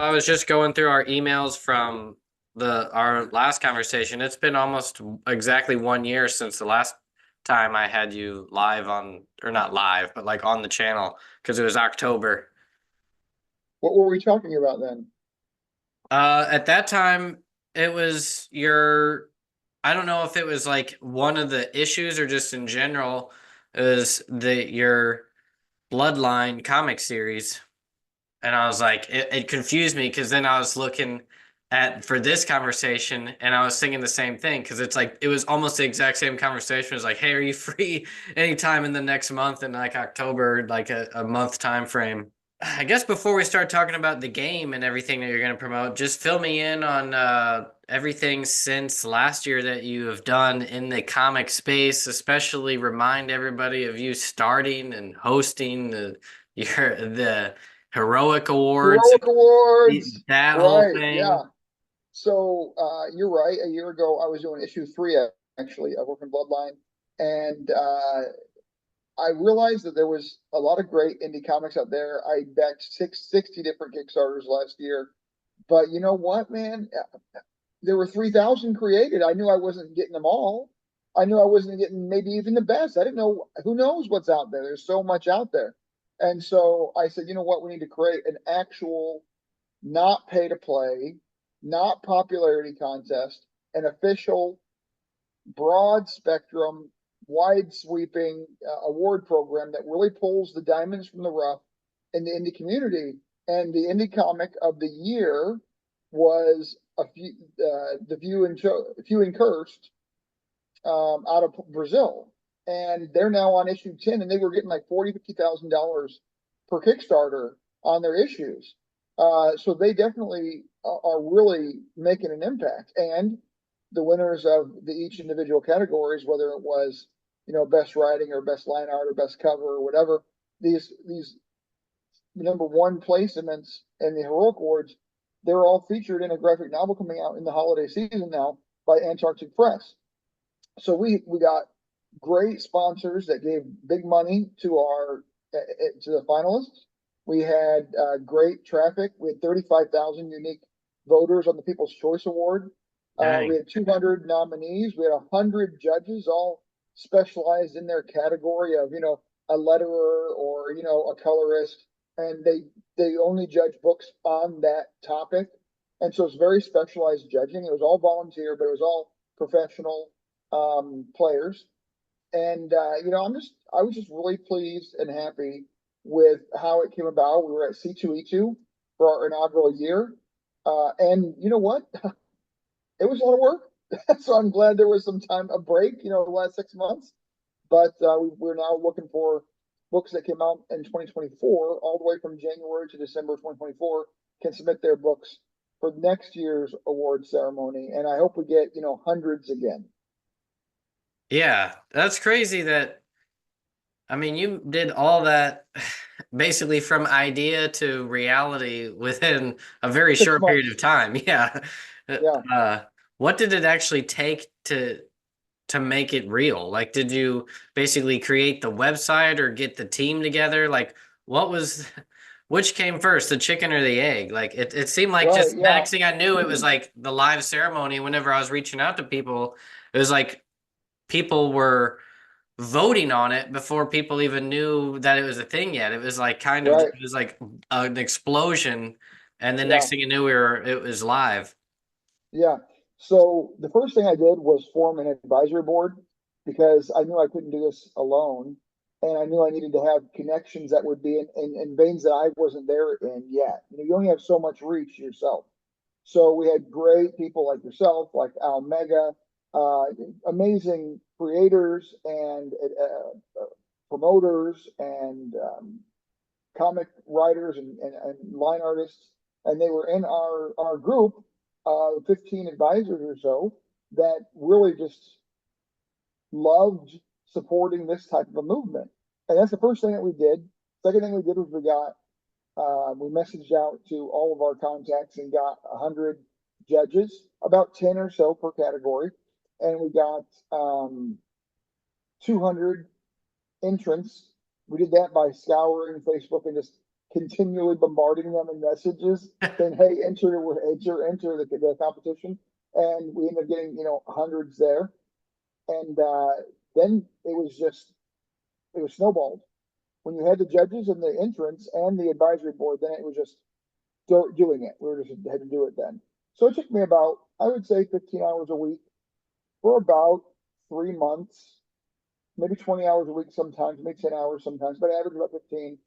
I was just going through our emails from our last conversation. It's been almost exactly 1 year since the last time I had you live on, or not live, but like on the channel because it was October. What were we talking about then? At that time, it was I don't know if it was like one of the issues or just in general, it was your Bloodline comic series. And I was like, it confused me because then I was looking at for this conversation and I was thinking the same thing because it's like it was almost the exact same conversation. It was like, hey, are you free anytime in the next month in like October, like a month time frame? I guess before we start talking about the game and everything that you're going to promote, just fill me in on everything since last year that you have done in the comic space, especially remind everybody of you starting and hosting the Heroic Awards, Heroic Awards. that whole Right. thing. Yeah. So you're right. A year ago, I was doing issue three actually of Orphan Bloodline, and I realized that there was a lot of great indie comics out there. I backed 60 different Kickstarters last year, but you know what, man? There were 3,000 created. I knew I wasn't getting them all. I knew I wasn't getting maybe even the best. I didn't know who knows what's out there. There's so much out there. And so I said, you know what? We need to create an actual, not pay to play, not popularity contest, an official, broad spectrum, wide sweeping award program that really pulls the diamonds from the rough in the indie community. And the indie comic of the year was the Few and Cursed out of Brazil, and they're now on issue 10, and they were getting like $40,000-$50,000 per Kickstarter on their issues. So they definitely are really making an impact. And the winners of each individual categories, whether it was best writing or best line art or best cover or whatever, these number one placements in the Heroic Awards, they're all featured in a graphic novel coming out in the holiday season now by Antarctic Press. So we got great sponsors that gave big money to the finalists. We had great traffic. We had 35,000 unique voters on the People's Choice Award. We Dang. had 200 nominees. We had 100 judges, all specialized in their category of a letterer or a colorist, and they only judge books on that topic. And so it's very specialized judging. It was all volunteer, but it was all professional players. And I was just really pleased and happy with how it came about. We were at C2E2 for our inaugural year, and you know what? It was a lot of work. So I'm glad there was some time, a break, the last 6 months. But we're now looking for books that came out in 2024, all the way from January to December 2024, can submit their books for next year's award ceremony. And I hope we get, hundreds again. Yeah, that's crazy that, I mean, you did all that basically from idea to reality within a very Six short period months. of time. Yeah. Yeah. Uh, what did it actually take to make it real? Like, did you basically create the website or get the team together? Like, what was, which came first, the chicken or the egg? Like, it seemed like Right. just the Yeah. next thing I knew, it was like the live ceremony. Whenever I was reaching out to people, it was like people were voting on it before people even knew that it was a thing yet. It was like Right. it was like an explosion. And the next Yeah. thing you knew, it was live. Yeah. So the first thing I did was form an advisory board because I knew I couldn't do this alone. And I knew I needed to have connections that would be in veins that I wasn't there in yet. You only have so much reach yourself. So we had great people like yourself, like Al Mega, uh, amazing creators and promoters and comic writers and line artists, and they were in our group, 15 advisors or so, that really just loved supporting this type of a movement. And that's the first thing that we did. Second thing we did was we messaged out to all of our contacts and got 100 judges, about 10 or so per category, and we got 200 entrants. We did that by scouring Facebook and just continually bombarding them in messages saying, "Hey, enter the competition," and we ended up getting hundreds there, and then it was snowballed when you had the judges and the entrants and the advisory board. Then it was just doing it. We were just had to do it then. So it took me about, I would say, 15 hours a week for about 3 months, maybe 20 hours a week sometimes, maybe 10 hours sometimes, but average about 15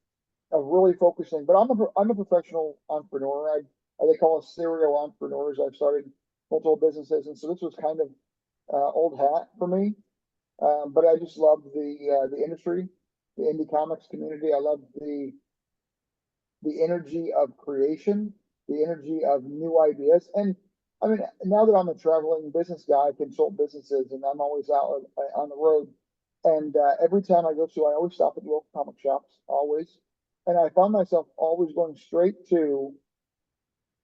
of really focusing. But I'm a professional entrepreneur. They call us serial entrepreneurs. I've started multiple businesses, and so this was kind of old hat for me. But I just love the industry, the indie comics community. I love the energy of creation, the energy of new ideas. And I mean, now that I'm a traveling business guy, I consult businesses, and I'm always out on the road. And every time I go to, I always stop at local comic shops, always. And I found myself always going straight to,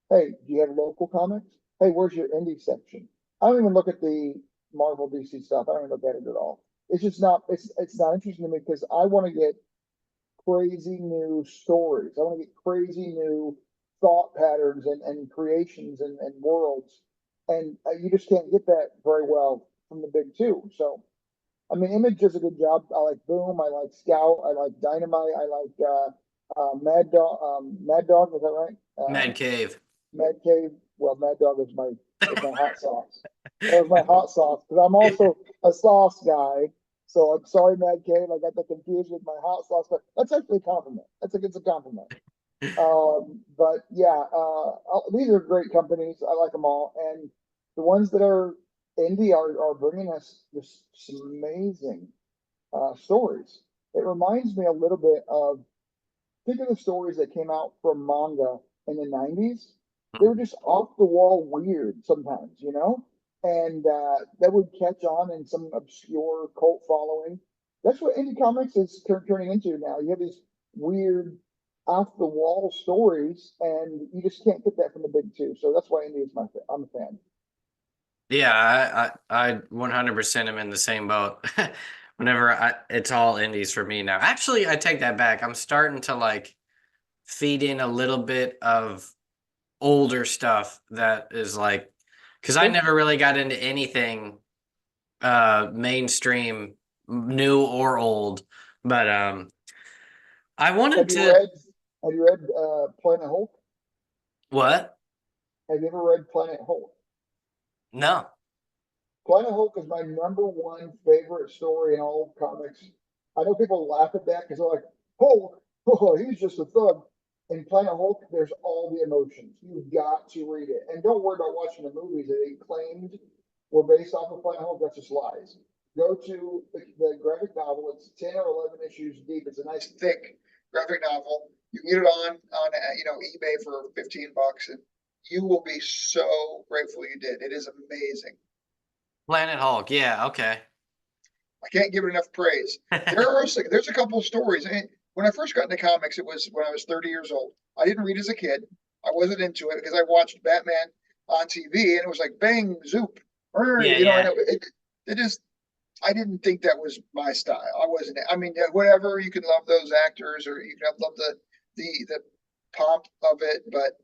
"Hey, do you have local comics? Hey, where's your indie section?" I don't even look at the Marvel DC stuff. I don't even look at it at all. It's just not. It's not interesting to me because I want to get crazy new stories. I want to get crazy new thought patterns and creations and worlds. And you just can't get that very well from the big two. So, I mean, Image does a good job. I like Boom. I like Scout. I like Dynamite. I like Mad Dog. Mad Dog, is that right? Mad Cave. Mad Cave. Well, Mad Dog is my hot sauce. That was my hot sauce because I'm also a sauce guy. So I'm sorry, Mad Cave. I got that confused with my hot sauce, but that's actually a compliment. It's a compliment. But yeah, these are great companies. I like them all, and the ones that are indie are bringing us just some amazing stories. It reminds me a little bit of, think of the stories that came out from manga in the 90s. They were just off the wall weird sometimes, and that would catch on in some obscure cult following. That's what indie comics is turning into now. You have these weird, off the wall stories, and you just can't get that from the big two. So that's why indie is I'm a fan. Yeah, I 100% am in the same boat. It's all indies for me now. Actually, I take that back. I'm starting to like feed in a little bit of older stuff that is like, because I Sure. never really got into anything mainstream, new or old. But I wanted Have you to read Have you read Planet Hulk? what? Have you ever read Planet Hulk? No. Planet Hulk is my number one favorite story in all of comics. I know people laugh at that because they're like, Hulk, oh, he's just a thug. In Planet Hulk, there's all the emotions. You've got to read it. And don't worry about watching the movies that they claimed were based off of Planet Hulk. That's just lies. Go to the graphic novel. It's 10 or 11 issues deep. It's a nice, thick graphic novel. You can get it on eBay for $15, and you will be so grateful you did. It is amazing. Planet Hulk. Yeah, okay. I can't give it enough praise. There's a couple of stories. And when I first got into comics, it was when I was 30 years old. I didn't read as a kid. I wasn't into it because I watched Batman on TV and it was like bang zoop, Yeah, and yeah. it just I didn't think that was my style. I wasn't. I mean, whatever, you can love those actors or you can love the pomp of it, but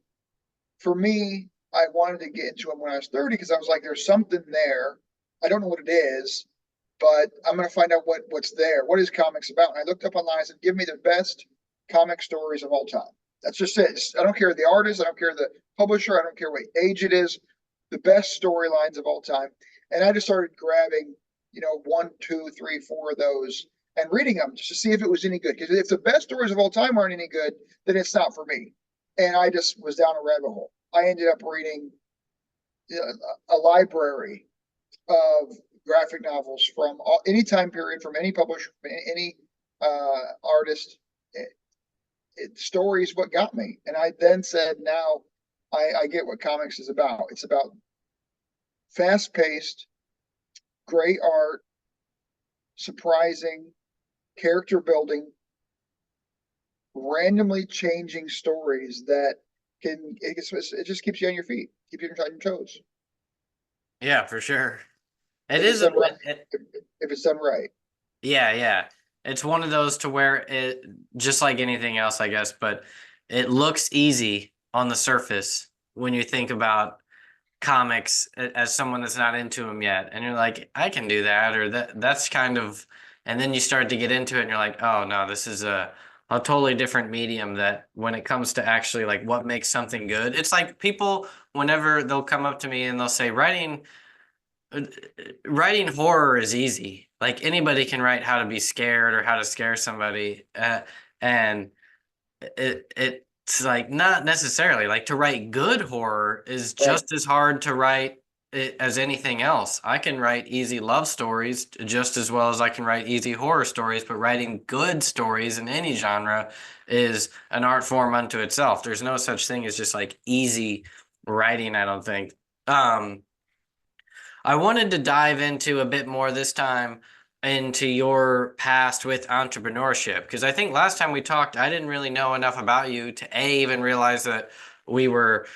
for me, I wanted to get into them when I was 30 because I was like, there's something there. I don't know what it is, but I'm going to find out what's there. What is comics about? And I looked up online and said, give me the best comic stories of all time. That's just it. I don't care the artist. I don't care the publisher. I don't care what age it is. The best storylines of all time. And I just started grabbing, one, two, three, four of those and reading them just to see if it was any good. Because if the best stories of all time aren't any good, then it's not for me. And I just was down a rabbit hole. I ended up reading a library of graphic novels from any time period, from any publisher, from any artist. Stories what got me, and I then said, now I get what comics is about. It's about fast-paced, great art, surprising character building, randomly changing stories that it just keeps you on your feet, keep you on your toes. Yeah, for sure. It If it's is done right, if it's done right. yeah, yeah. It's one of those to where it just like anything else, I guess, but it looks easy on the surface when you think about comics as someone that's not into them yet, and you're like, I can do that, or that's kind of, and then you start to get into it and you're like, oh no, this is a totally different medium, that when it comes to actually like what makes something good, it's like people, whenever they'll come up to me and they'll say uh, writing horror is easy, like anybody can write how to be scared or how to scare somebody, and it's like not necessarily, like to write good horror is Right. just as hard to write it as anything else. I can write easy love stories just as well as I can write easy horror stories, but writing good stories in any genre is an art form unto itself. There's no such thing as just like easy writing, I don't think. Um, I wanted to dive into a bit more this time into your past with entrepreneurship, because I think last time we talked, I didn't really know enough about you to even realize that we were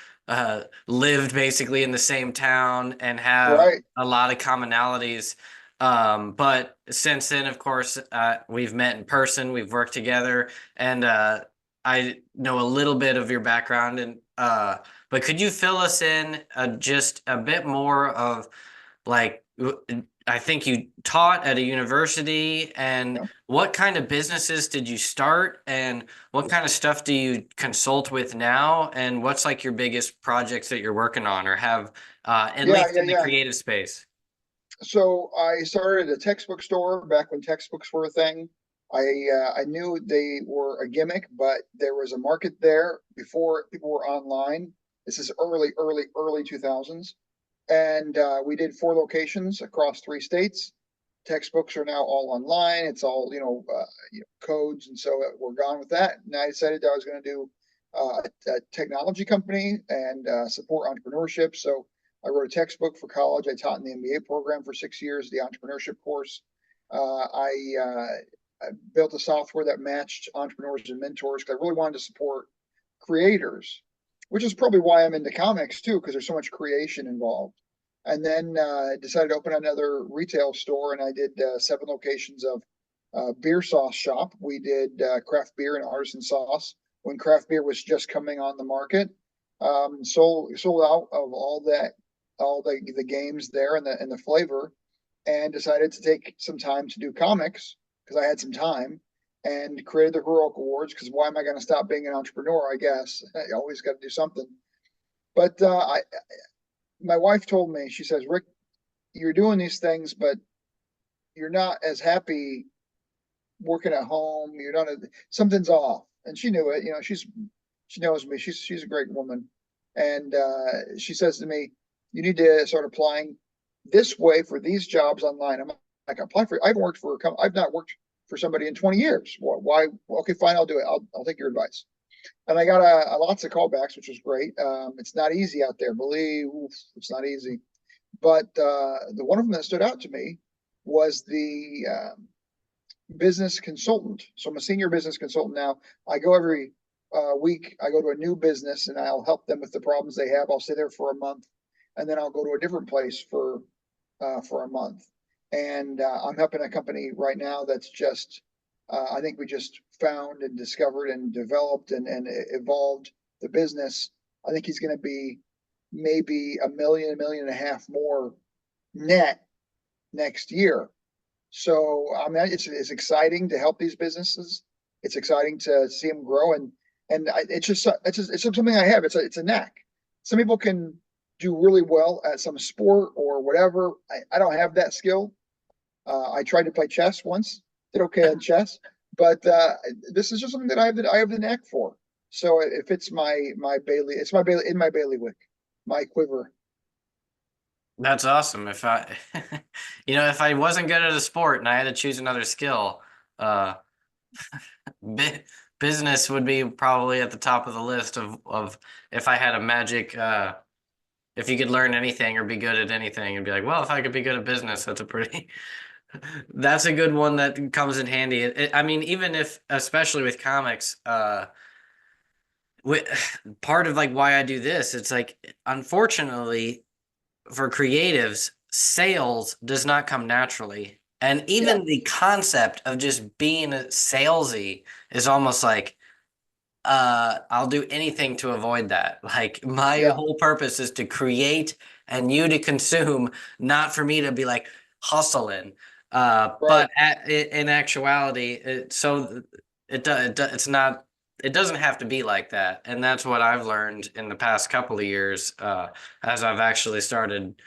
lived basically in the same town and have Right. a lot of commonalities. But since then, of course, we've met in person, we've worked together, and I know a little bit of your background. And but could you fill us in just a bit more of like, I think you taught at a university, and Yeah. what kind of businesses did you start, and what kind of stuff do you consult with now, and what's like your biggest projects that you're working on or have, at Yeah. least Yeah. in the Yeah. creative space? So I started a textbook store back when textbooks were a thing. I knew they were a gimmick, but there was a market there before people were online. This is early 2000s, and we did 4 locations across 3 states. Textbooks are now all online. It's all codes, and so we're gone with that. And I decided I was going to do a technology company and support entrepreneurship. So I wrote a textbook for college. I taught in the MBA program for 6 years, the entrepreneurship course. I built a software that matched entrepreneurs and mentors because I really wanted to support creators, which is probably why I'm into comics too, because there's so much creation involved. And then decided to open another retail store, and I did 7 locations of beer sauce shop. We did craft beer and artisan sauce when craft beer was just coming on the market. Sold out of all the games there and the flavor, and decided to take some time to do comics because I had some time, and created the Heroic Awards because why am I going to stop being an entrepreneur? I guess you always got to do something. But my wife told me, she says, Rick, you're doing these things, but you're not as happy working at home. You're not something's off, and she knew it. She knows me. She's a great woman, and she says to me, "You need to start applying this way for these jobs online." I'm like, "Apply for? I've not worked for somebody in 20 years. Why? Okay, fine, I'll do it. I'll take your advice." And I got lots of callbacks, which was great. It's not easy out there, it's not easy. But the one of them that stood out to me was the business consultant. So I'm a senior business consultant now. I go every week. I go to a new business and I'll help them with the problems they have. I'll stay there for a month, and then I'll go to a different place for a month. And I'm helping a company right now that's just I think we just found and discovered and developed and evolved the business. I think he's going to be maybe a million and a half more net next year. So I mean, it's exciting to help these businesses. It's exciting to see them grow, and it's just something I have. It's a knack. Some people can do really well at some sport or whatever. I don't have that skill. I tried to play chess once, did okay in chess, but this is just something that I have the knack for. So if it's my bailey in my bailiwick, my quiver. That's awesome. If I, if I wasn't good at a sport and I had to choose another skill, uh, bu business would be probably at the top of the list of if I had a magic, if you could learn anything or be good at anything, and be like, well, if I could be good at business, that's a pretty, that's a good one that comes in handy. I mean, even if, especially with comics, wi- part of like why I do this, it's like, unfortunately, for creatives, sales does not come naturally. And Yeah, even the concept of just being salesy is almost like, I'll do anything to avoid that. Like my Yeah, whole purpose is to create and you to consume, not for me to be like hustling. right. But in actuality, it's not. It doesn't have to be like that, and that's what I've learned in the past couple of years, as I've actually started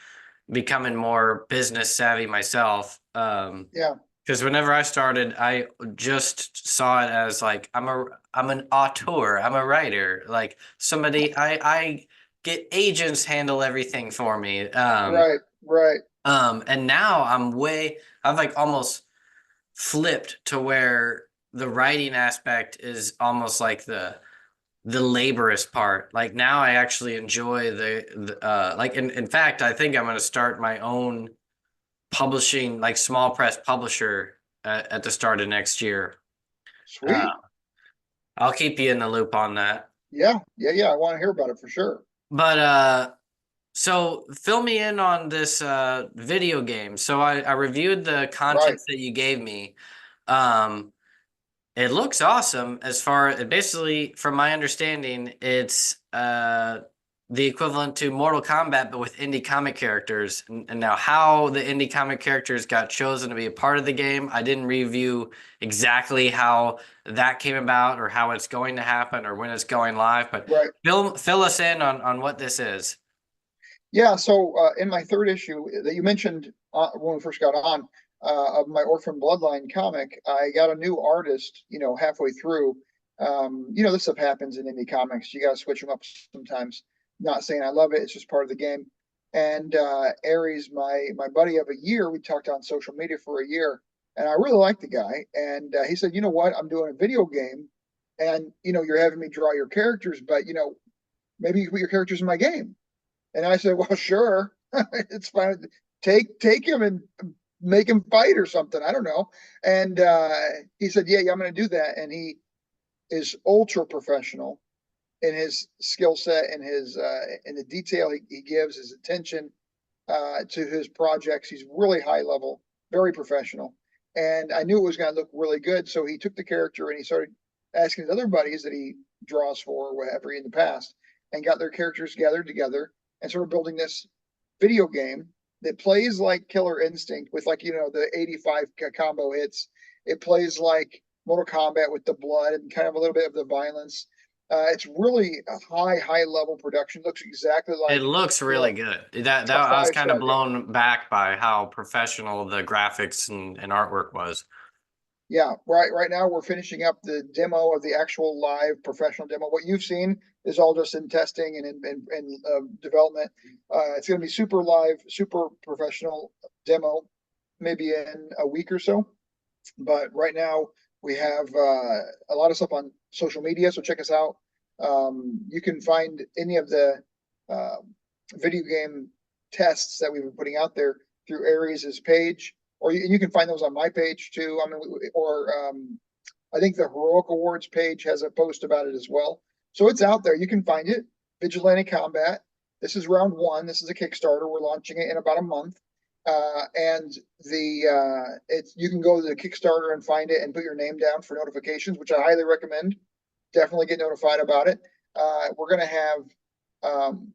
becoming more business savvy myself. Yeah, Because whenever I started, I just saw it as like I'm an auteur, I'm a writer, like somebody I get agents handle everything for me. right, right. And now I've like almost flipped to where the writing aspect is almost like the laborious part. Like now I actually enjoy the like in fact I think I'm going to start my own publishing, like small press publisher at the start of next year. Uh, Sweet. I'll keep you in the loop on that. Yeah, yeah, yeah. I want to hear about it for sure. But so fill me in on this video game. So I reviewed the Right. contents that you gave me. Um, It looks awesome as far basically from my understanding, it's the equivalent to Mortal Kombat but with indie comic characters. And now how the indie comic characters got chosen to be a part of the game, I didn't review exactly how that came about or how it's going to happen or when it's going live, but Right. fill us in on what this is. Yeah. So in my third issue that you mentioned when we first got on of my Orphan Bloodline comic, I got a new artist. Halfway through. This stuff happens in indie comics. You got to switch them up sometimes. Not saying I love it. It's just part of the game. And Aries, my buddy of a year, we talked on social media for a year, and I really liked the guy. And he said, you know what? I'm doing a video game, and you're having me draw your characters, but maybe you can put your characters in my game. And I said, well, sure, it's fine. Take him and make him fight or something. I don't know. And he said, yeah, I'm going to do that. And he is ultra professional in his skill set and his in the detail he gives, his attention to his projects. He's really high level, very professional. And I knew it was going to look really good. So he took the character and he started asking his other buddies that he draws for or whatever in the past and got their characters gathered together and started building this video game that plays like Killer Instinct with like, the 85 combo hits. It plays like Mortal Kombat with the blood and kind of a little bit of the violence. It's really a high level production. Looks exactly It like, looks you know, really good. That a I was kind of five-star game. blown back by how professional the graphics and artwork was. Yeah, right now we're finishing up the demo of the actual live professional demo. What you've seen is all just in testing and in development. It's going to be super live, super professional demo, maybe in a week or so. But right now we have a lot of stuff on social media, so check us out. You can find any of the uh, video game tests that we've been putting out there through Aries' page, or you can find those on my page too. I mean, or I think the Heroic Awards page has a post about it as well. So it's out there. You can find it. Vigilante Combat. This is round one. This is a Kickstarter. We're launching it in about a month. And the it's you can go to the Kickstarter and find it and put your name down for notifications, which I highly recommend. Definitely get notified about it. We're gonna have um,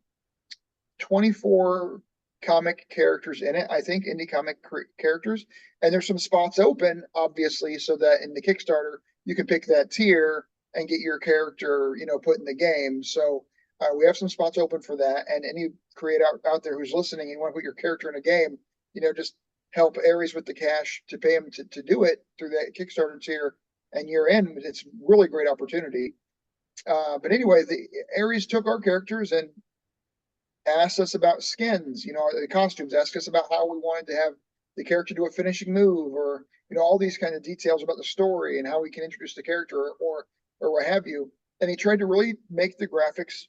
24 comic characters in it. I think indie comic characters, and there's some spots open, obviously, so that in the Kickstarter you can pick that tier and get your character, put in the game. So we have some spots open for that, and any creator out there who's listening and you want to put your character in a game, just help Aries with the cash to pay him to do it through that Kickstarter tier, and you're in. It's really great opportunity. But anyway, the Aries took our characters and asked us about skins, the costumes, asked us about how we wanted to have the character do a finishing move, or all these kind of details about the story and how we can introduce the character, or what have you. And he tried to really make the graphics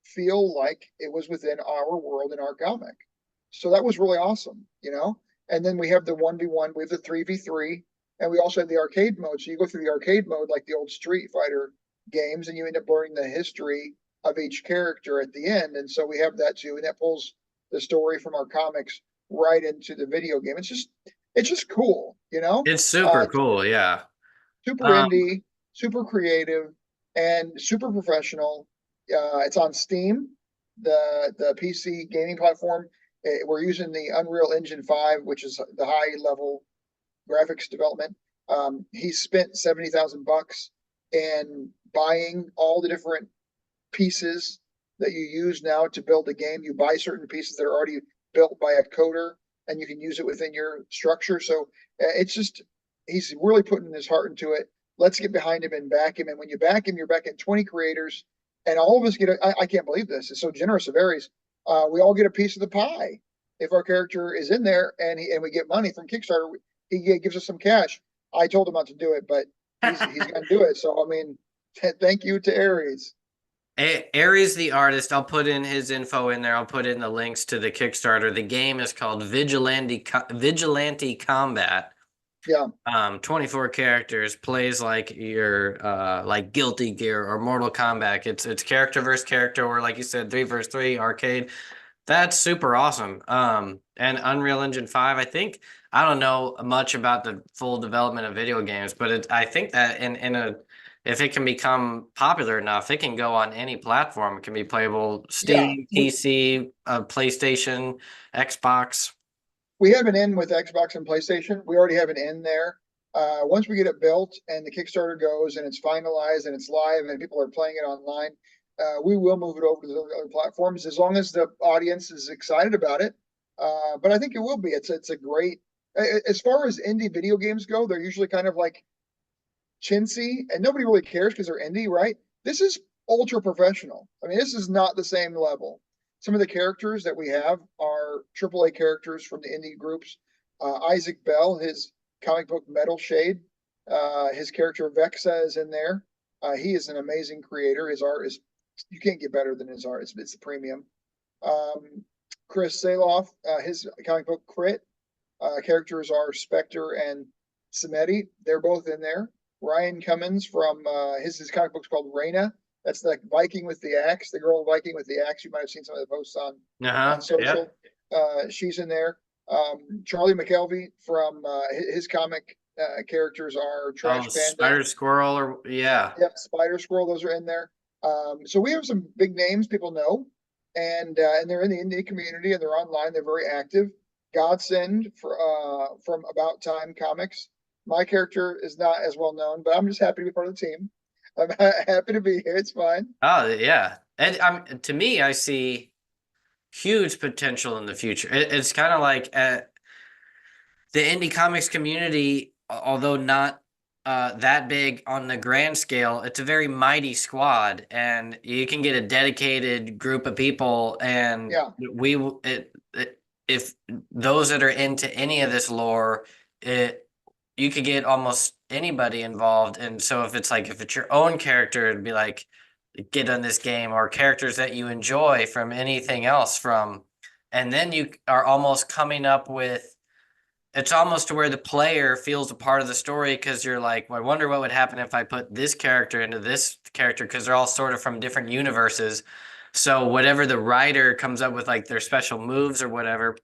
feel like it was within our world in our comic. So that was really awesome. And then we have the 1v1, we have the 3v3, and we also have the arcade mode. So you go through the arcade mode like the old Street Fighter games, and you end up learning the history of each character at the end. And so we have that too, and that pulls the story from our comics right into the video game. It's just cool. It's super Uh, cool, yeah. Super Um, indie, super creative, and super professional. It's on Steam, the PC gaming platform. We're using the Unreal Engine 5, which is the high level graphics development. He spent 70,000 bucks in buying all the different pieces that you use now to build a game. You buy certain pieces that are already built by a coder, and you can use it within your structure. So it's just he's really putting his heart into it. Let's get behind him and back him. And when you back him, you're backing 20 creators, and all of us get. I can't believe this. It's so generous of Aries. We all get a piece of the pie if our character is in there, and we get money from Kickstarter. He gives us some cash. I told him not to do it, but he's going to do it. So I mean, thank you to Aries. Aries the artist. I'll put in his info in there. I'll put in the links to the Kickstarter. The game is called Vigilante Combat. Yeah. 24 characters, plays like your like Guilty Gear or Mortal Kombat. It's character versus character, or like you said, 3 versus 3 arcade. That's super awesome. And Unreal Engine 5, I think I don't know much about the full development of video games, but I think that in a if it can become popular enough, it can go on any platform. It can be playable Yeah. Steam, PC, PlayStation, Xbox. We have an in with Xbox and PlayStation. We already have an in there. Once we get it built and the Kickstarter goes and it's finalized and it's live and people are playing it online, we will move it over to the other platforms as long as the audience is excited about it. But I think it will be. It's a great. As far as indie video games go, they're usually kind of like chintzy, and nobody really cares because they're indie, right? This is ultra professional. I mean, this is not the same level. Some of the characters that we have are AAA characters from the indie groups. Isaac Bell, his comic book Metal Shade, his character Vexa is in there. He is an amazing creator. His art is you can't get better than his art. It's the premium. Um, Chris Saloff, his comic book Crit, characters are Spectre and Samedi. They're both in there. Ryan Cummins from his comic book's called Reyna. That's the Viking with the axe, the girl Viking with the axe. You might have seen some of the posts on Uh-huh. Yeah. social. She's in there. Charlie McKelvey from his comic characters are Oh, Trash Panda. Spider Squirrel or yeah. Yep, Spider Squirrel. Those are in there. So we have some big names people know, and they're in the indie community and they're online. They're very active. Godsend from About Time Comics. My character is not as well known, but I'm just happy to be part of the team. I'm happy to be here. It's fine. Oh, yeah. And to me, I see huge potential in the future. It's kind of like the indie comics community, although not that big on the grand scale, it's a very mighty squad, and you can get a dedicated group of people, and Yeah, if those that are into any of this lore, it you could get almost anybody involved. And so if it's your own character, it'd be like get on this game, or characters that you enjoy from anything else from, and then you are almost coming up with it's almost to where the player feels a part of the story, because you're like, well, I wonder what would happen if I put this character into this character, because they're all sort of from different universes. So whatever the writer comes up with, like their special moves or whatever,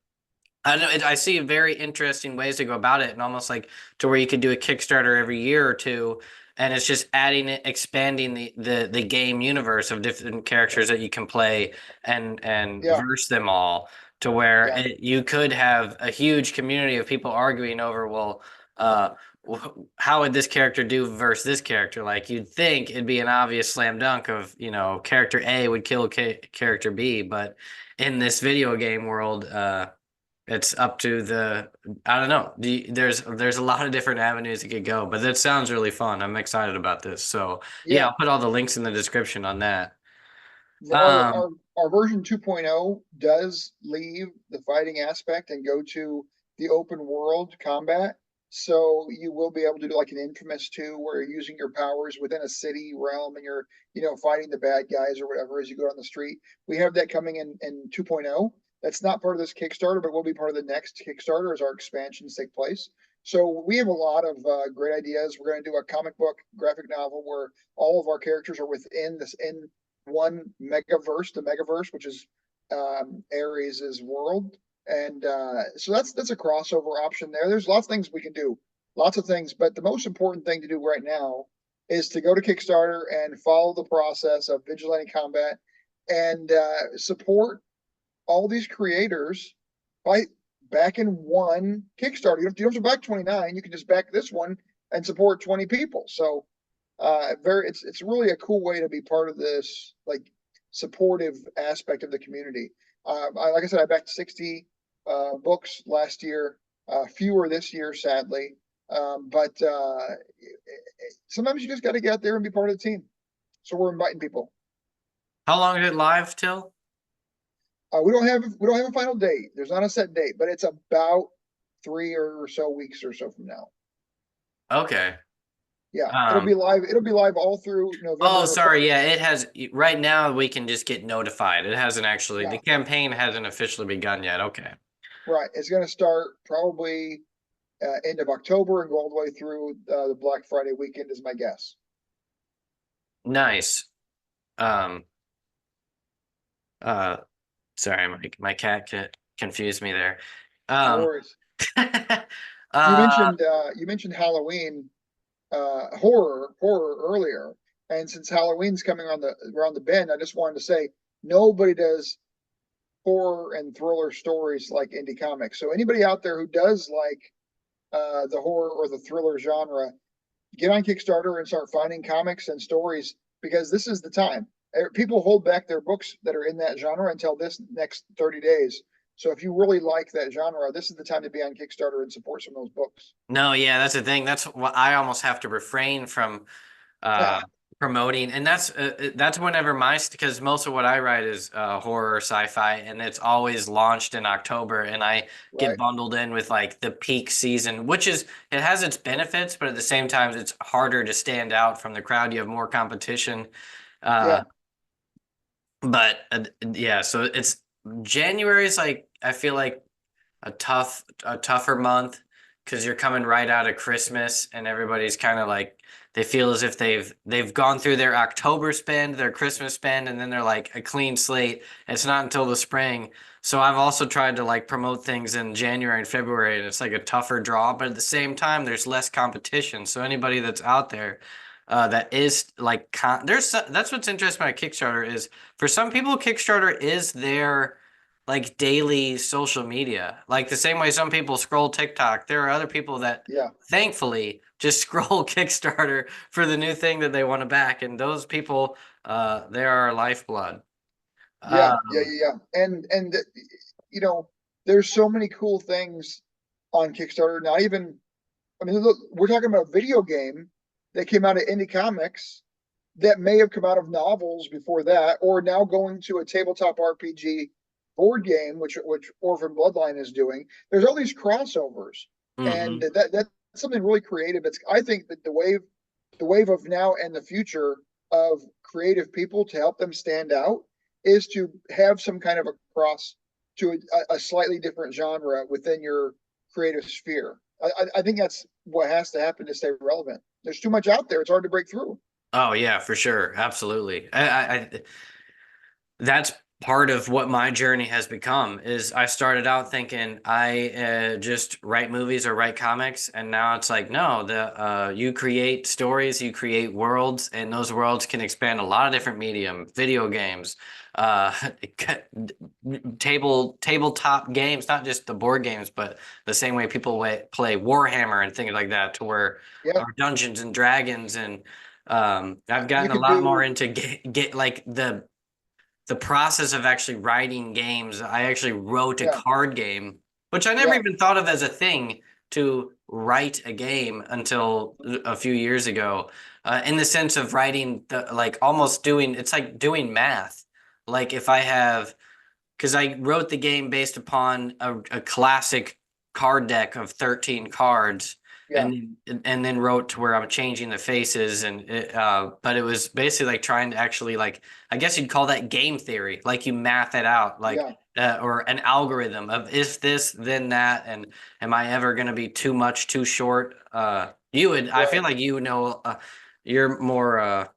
I know I see very interesting ways to go about it, and almost like to where you could do a Kickstarter every year or two, and it's just adding it, expanding the game universe of different characters that you can play and yeah, verse them all to where yeah, you could have a huge community of people arguing over, well, uh, how would this character do versus this character? Like you'd think it'd be an obvious slam dunk of, character A would kill character B, but in this video game world, it's up to I don't know. There's a lot of different avenues it could go, but that sounds really fun. I'm excited about this. So yeah, yeah. I'll put all the links in the description on that. Our Um, our our version 2.0 does leave the fighting aspect and go to the open world combat. So you will be able to do like an Infamous 2 where you're using your powers within a city realm and you're, fighting the bad guys or whatever as you go on the street. We have that coming in 2.0. That's not part of this Kickstarter, but will be part of the next Kickstarter as our expansions take place. So we have a lot of great ideas. We're going to do a comic book graphic novel where all of our characters are within this in one megaverse, the megaverse, which is Ares' world, and so that's a crossover option there. There's lots of things we can do, lots of things, but the most important thing to do right now is to go to Kickstarter and follow the process of Vigilante Combat and support all these creators by backing one Kickstarter. You don't have to back 29. You can just back this one and support 20 people. So it's really a cool way to be part of this like supportive aspect of the community. Like I said, I backed 60 books last year, fewer this year, sadly. But sometimes you just got to get out there and be part of the team. So we're inviting people. How long is it live till? We don't have a final date. There's not a set date, but it's about 3 or so weeks or so from now. Okay. Yeah, it'll Um, be live. It'll be live all through oh, November. sorry. Yeah, it has right now we can just get notified. It hasn't actually, the Yeah, campaign hasn't officially begun yet. Okay. right. It's going to start probably end of October and go all the way through the Black Friday weekend, is my guess. Nice. Um, uh, sorry, my cat confused me there. No Um, worries. uh, You mentioned Halloween, horror earlier, and since Halloween's coming on the around the bend, I just wanted to say nobody does horror and thriller stories like indie comics. So anybody out there who does like the horror or the thriller genre, get on Kickstarter and start finding comics and stories because this is the time. People hold back their books that are in that genre until this next 30 days. So if you really like that genre, this is the time to be on Kickstarter and support some of those books. no, yeah, that's the thing. That's what I almost have to refrain from uh Yeah, promoting, and that's whenever because most of what I write is horror, sci-fi, and it's always launched in October, and I get right. bundled in with like the peak season, which is it has its benefits, but at the same time it's harder to stand out from the crowd. You have more competition. Uh Yeah, but yeah, so it's January is like I feel like a tougher month because you're coming right out of Christmas and everybody's kind of like they feel as if they've gone through their October spend, their Christmas spend, and then they're like a clean slate. It's not until the spring. So I've also tried to like promote things in January and February, and it's like a tougher draw, but at the same time, there's less competition. So anybody that's out there that is like that's what's interesting about Kickstarter is for some people, Kickstarter is their like daily social media. Like the same way some people scroll TikTok, there are other people that yeah, thankfully just scroll Kickstarter for the new thing that they want to back. And those people, they are our lifeblood. yeah. And you know, there's so many cool things on Kickstarter. Not even, I mean, look, we're talking about a video game that came out of indie comics that may have come out of novels before that, or now going to a tabletop RPG board game, which Orphan Bloodline is doing. There's all these crossovers, and Hmm. that's something really creative. It's I think that the wave of now and the future of creative people to help them stand out is to have some kind of a cross to a slightly different genre within your creative sphere. I think that's what has to happen to stay relevant. There's too much out there; it's hard to break through. Oh yeah, for sure. Absolutely. That's part of what my journey has become is I started out thinking I just write movies or write comics, and now it's like no, the you create stories, you create worlds, and those worlds can expand a lot of different medium, video games, uh tabletop games, not just the board games, but the same way people play Warhammer and things like that, to where Yeah, or Dungeons and Dragons, and I've you gotten a could lot more do. into get like the process of actually writing games. I actually wrote a Yeah, card game, which I never yeah, even thought of as a thing to write a game until a few years ago. In the sense of writing the like almost doing it's like doing math. Like if I have because I wrote the game based upon a classic card deck of 13 cards, yeah, and then wrote to where I'm changing the faces, and but it was basically like trying to actually like I guess you'd call that game theory, like you math it out, like yeah, or an algorithm of if this then that, and am I ever going to be too much too short? You would I feel right. like you know you're more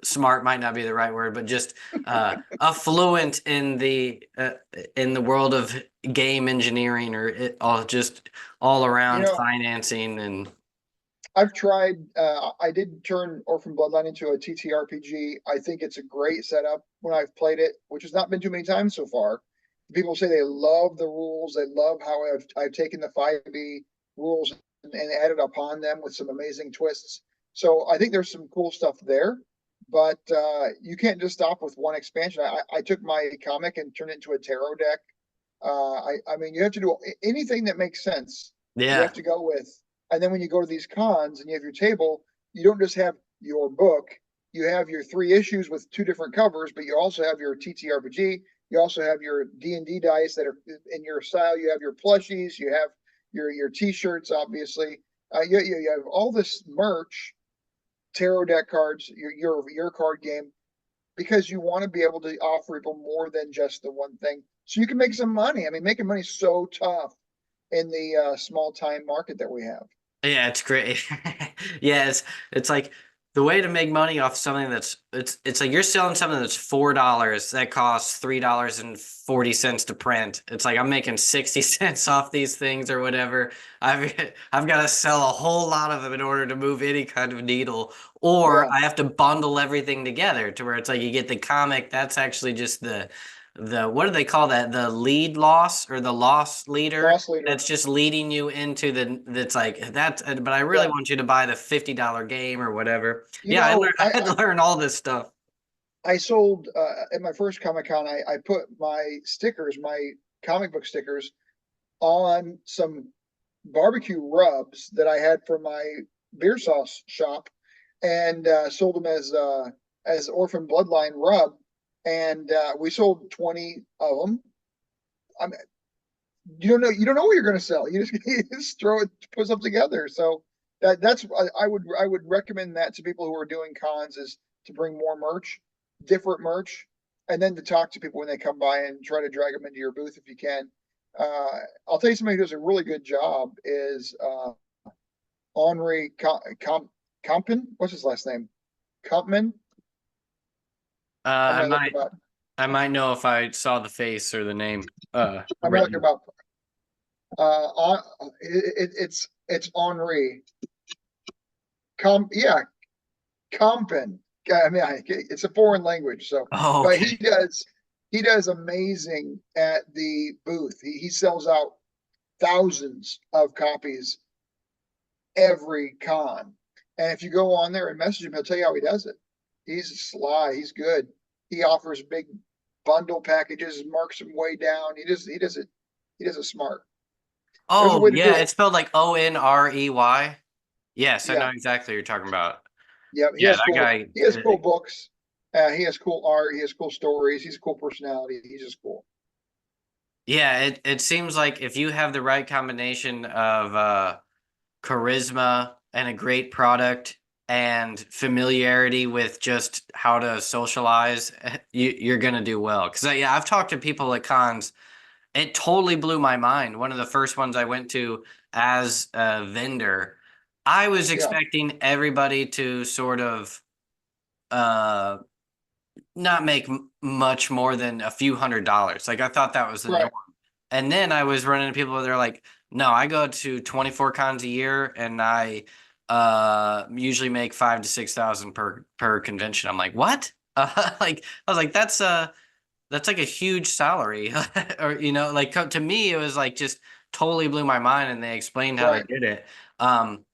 smart might not be the right word, but just affluent in the world of game engineering or all just all You around know, financing and I've tried. I did turn Orphan Bloodline into a TTRPG. I think it's a great setup when I've played it, which has not been too many times so far. People say they love the rules. They love how I've taken the 5e rules and added upon them with some amazing twists. So I think there's some cool stuff there. But you can't just stop with one expansion. I took my comic and turned it into a tarot deck. I mean, you have to do anything that makes sense. You have Yeah. to go with. And then when you go to these cons and you have your table, you don't just have your book. You have your 3 issues with 2 different covers, but you also have your TTRPG. You also have your D&D dice that are in your style. You have your plushies. You have your T-shirts, obviously. You have all this merch, tarot deck cards, your card game, because you want to be able to offer people more than just the one thing, so you can make some money. I mean, making money is so tough in the small time market that we have. Yeah, it's great. Yeah, it's like the way to make money off something that's it's like you're selling something that's $4 that costs $3.40 to print. It's like I'm making 60 cents off these things or whatever. I've got to sell a whole lot of them in order to move any kind of needle, or Yeah, I have to bundle everything together to where it's like you get the comic that's actually just the what do they call that? The lead loss or the loss leader loss leader. that's just leading you into that's like that's but I really Yeah, want you to buy the $50 game or whatever. you Yeah, know, I had to learn all this stuff. I sold at my first Comic Con. I put my stickers, my comic book stickers, on some barbecue rubs that I had from my beer sauce shop, and sold them as Orphan Bloodline rub, and we sold 20 of them. I mean, you don't know what you're going to sell. You just throw it, put stuff together. So that's I would recommend that to people who are doing cons, is to bring more merch, different merch, and then to talk to people when they come by and try to drag them into your booth if you can. Uh, I'll tell you, somebody who does a really good job is Henri Compton. What's his last name? Compman. I'm I gonna look might about. I might know if I saw the face or the name I'm gonna look written. about. On it's Henri. Yeah, Compen. I mean, it's a foreign language, so Oh, but okay. he does amazing at the booth. He sells out thousands of copies every con, and if you go on there and message him, he'll tell you how he does it. He's sly. He's good. He offers big bundle packages, marks them way down. He does it smart. There's a Oh, way to do yeah, it. it's spelled like Onrey. Yes, I know Yeah, exactly what you're talking about. yeah. Yeah, that guy. He has cool books. He has cool art. He has cool stories. He's a cool personality. He's just cool. Yeah, it seems like if you have the right combination of charisma and a great product and familiarity with just how to socialize, you're gonna do well. Because yeah, I've talked to people at cons. It totally blew my mind. One of the first ones I went to as a vendor, I was Yeah, expecting everybody to sort of uh not make much more than a few $100s. Like I thought that was the norm. right. And then I was running into people that are like, no, I go to 24 cons a year and I usually make 5 to 6 thousand per convention. I'm like, what? Like I was like, that's like a huge salary. Or like to me it was like just totally blew my mind and they explained how they Right. did it. Um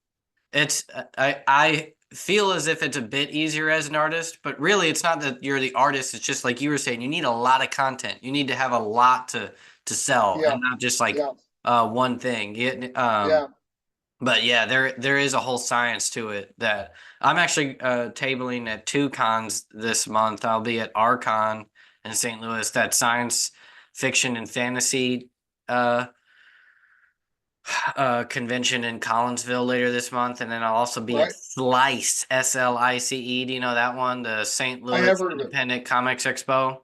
it's I feel as if it's a bit easier as an artist, but really it's not that you're the artist. It's just like you were saying, you need a lot of content. You need to have a lot to sell Yeah. and not just like Yeah. one thing. Yeah. But yeah, there is a whole science to it that I'm actually tabling at 2 cons this month. I'll be at R-Con in St. Louis, that science fiction and fantasy uh convention in Collinsville later this month, and then I'll also be at Right. Slice SLICE. Do you know that one? The St. I have Louis heard of it. Independent Comics Expo.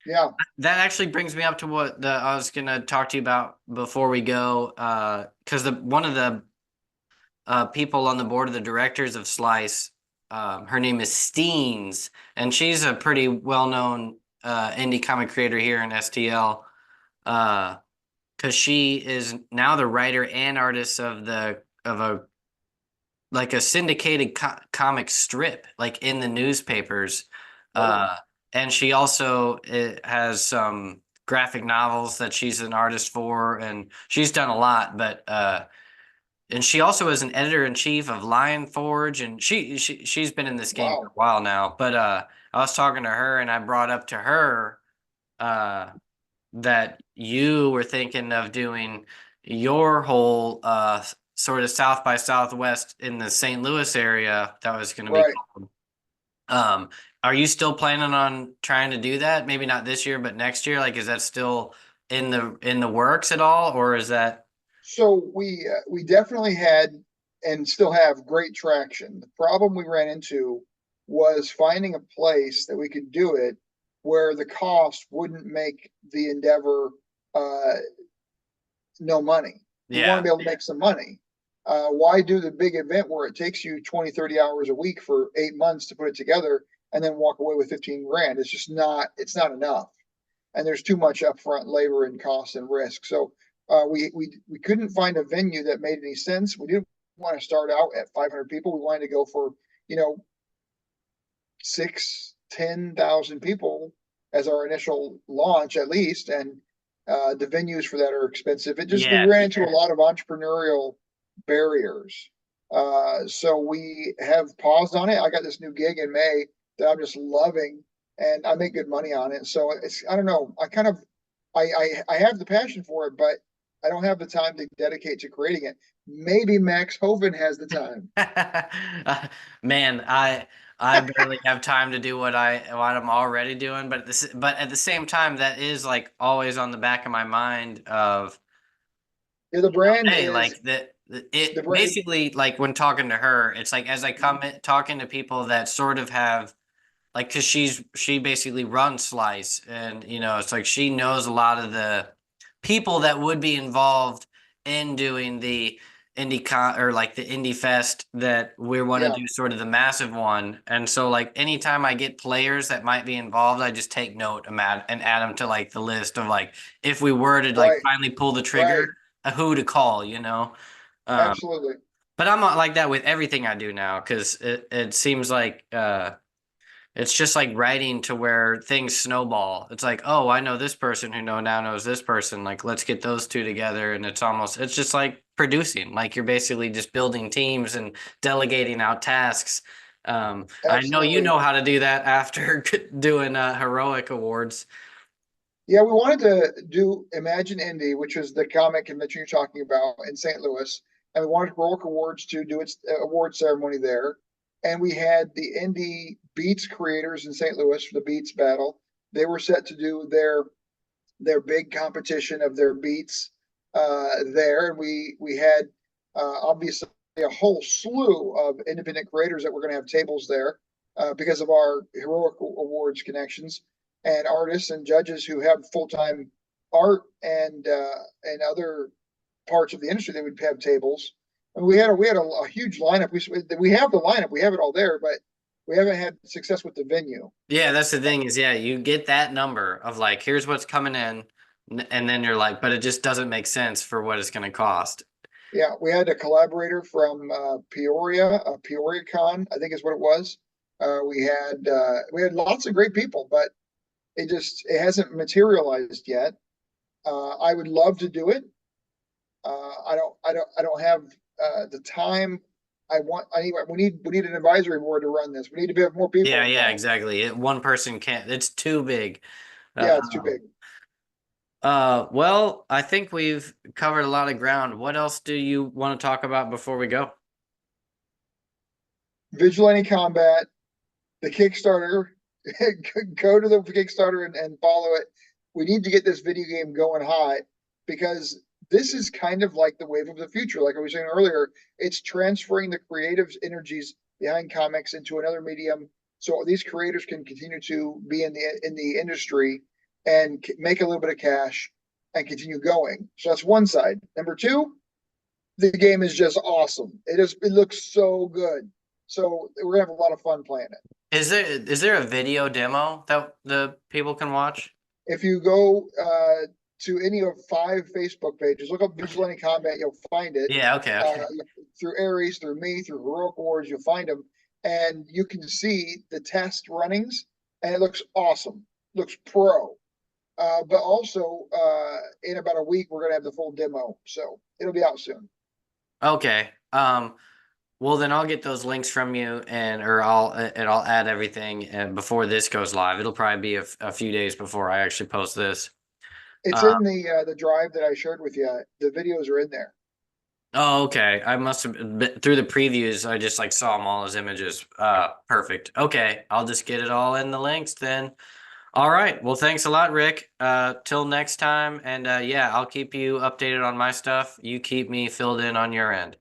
Yeah. That actually brings me up to what I was gonna talk to you about before we go, because the one of the people on the board of the directors of Slice, her name is Steens, and she's a pretty well-known indie comic creator here in STL. Because she is now the writer and artist of a like a syndicated comic strip, like in the newspapers. Oh, Uh, and she also has some graphic novels that she's an artist for, and she's done a lot. But and she also is an editor in chief of Lion Forge, and she's been in this game for a wow. while now. But I was talking to her, and I brought up to her uh that you were thinking of doing your whole sort of South by Southwest in the St. Louis area that was going to be Right. called. Um, are you still planning on trying to do that? Maybe not this year, but next year? Like, is that still in the works at all, or is that? So we definitely had and still have great traction. The problem we ran into was finding a place that we could do it where the cost wouldn't make the endeavor uh, no money. We want to Yeah, be able to make some money. Why do the big event where it takes you 20, 30 hours a week for 8 months to put it together and then walk away with 15 grand? It's just not, it's not enough. And there's too much upfront labor and cost and risk. So we couldn't find a venue that made any sense. We didn't want to start out at 500 people. We wanted to go for, you know, 10,000 people as our initial launch at least. And the venues for that are expensive. It just, we yeah, ran into a lot of entrepreneurial barriers. So we have paused on it. I got this new gig in May that I'm just loving and I make good money on it. So it's, I don't know, I kind of, I have the passion for it, but I don't have the time to dedicate to creating it. Maybe Max Hoven has the time. Man, I barely have time to do what I'm already doing, but but at the same time, that is like always on the back of my mind of Yeah, the brand hey, is like that the it brand. basically like when talking to her, it's like as I come in, talking to people that sort of have like because she basically runs Slice, and it's like she knows a lot of the people that would be involved in doing the indie con or like the indie fest that we want to Yeah, do sort of the massive one. And so like anytime I get players that might be involved, I just take note and add them to like the list of like if we were to like right, finally pull the right. trigger, who to call. um Absolutely. but I'm not like that with everything I do now because it seems like it's just like writing to where things snowball. It's like, oh, I know this person who now knows this person. Like, let's get those two together. And it's just like producing. Like you're basically just building teams and delegating out tasks. I know you Absolutely. know how to do that after doing Heroic Awards. Yeah, we wanted to do Imagine Indie, which is the comic convention you're talking about in St. Louis, and we wanted Heroic Awards to do its award ceremony there. And we had the indie Beats creators in St. Louis for the Beats battle. They were set to do their big competition of their beats there. And we had obviously a whole slew of independent creators that were going to have tables there because of our Heroic Awards connections and artists and judges who have full time art and other parts of the industry that would have tables. And we had a huge lineup. We have the lineup. We have it all there, but we haven't had success with the venue. Yeah, that's the thing is, yeah, you get that number of like, here's what's coming in. And then you're like, but it just doesn't make sense for what it's going to cost. Yeah, we had a collaborator from Peoria, Peoria Con, I think is what it was. We had lots of great people, but it hasn't materialized yet. I would love to do it. I don't have the time. We need an advisory board to run this. We need to have more people Yeah, involved. exactly. One person can't, it's too big. Yeah, it's too Uh, big. well, I think we've covered a lot of ground. What else do you want to talk about before we go? Vigilante Combat, the Kickstarter. Go to the Kickstarter and follow it. We need to get this video game going hot because this is kind of like the wave of the future. Like I was saying earlier, it's transferring the creative energies behind comics into another medium, so these creators can continue to be in the industry and make a little bit of cash and continue going. So that's one side. Number two, the game is just awesome. It looks so good. So we're gonna have a lot of fun playing it. Is there a video demo that the people can watch? If you go to any of 5 Facebook pages. Look up Okay. Vigilante Combat, you'll find it. Yeah. Okay. Uh, Okay. through Aries, through me, through Heroic Awards, you'll find them, and you can see the test runnings, and it looks awesome. Looks pro. But also, in about a week, we're gonna have the full demo, so it'll be out soon. Okay. Well, then I'll get those links from you, and I'll add everything before this goes live. It'll probably be a few days before I actually post this. It's Uh, in the drive that I shared with you. The videos are in there. oh, okay. I must have been through the previews. I just like saw them all as images. Perfect. Okay, I'll just get it all in the links then. All right. Well, thanks a lot, Rick. Till next time, and yeah, I'll keep you updated on my stuff. You keep me filled in on your end.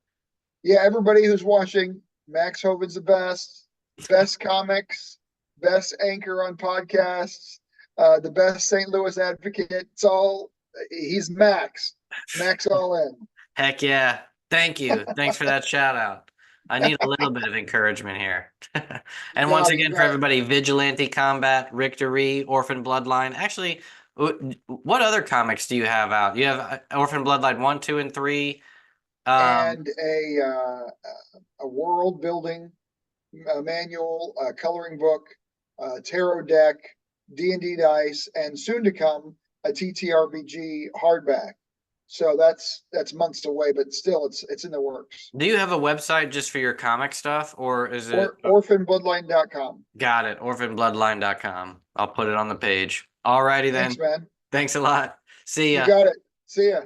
Yeah, everybody who's watching, Max Hoven's the best. Best comics, best anchor on podcasts, the best St. Louis advocate. It's all he's Max. Max all in. Heck yeah. Thank you. Thanks for that shout out. I need a little bit of encouragement here. And once No, you again, for bet. everybody, Vigilante Combat, Rick Duree, Orphan Bloodline. Actually, what other comics do you have out? You have Orphan Bloodline 1, 2, and 3. And a world building manual, coloring book, tarot deck, D&D dice, and soon to come a TTRPG hardback. So that's months away, but still it's in the works. Do you have a website just for your comic stuff, or is it? Or orphanbloodline.com. Got it. Orphanbloodline.com. I'll put it on the page. Alrighty Thanks, then. man. Thanks a lot. See You ya. got it. See ya.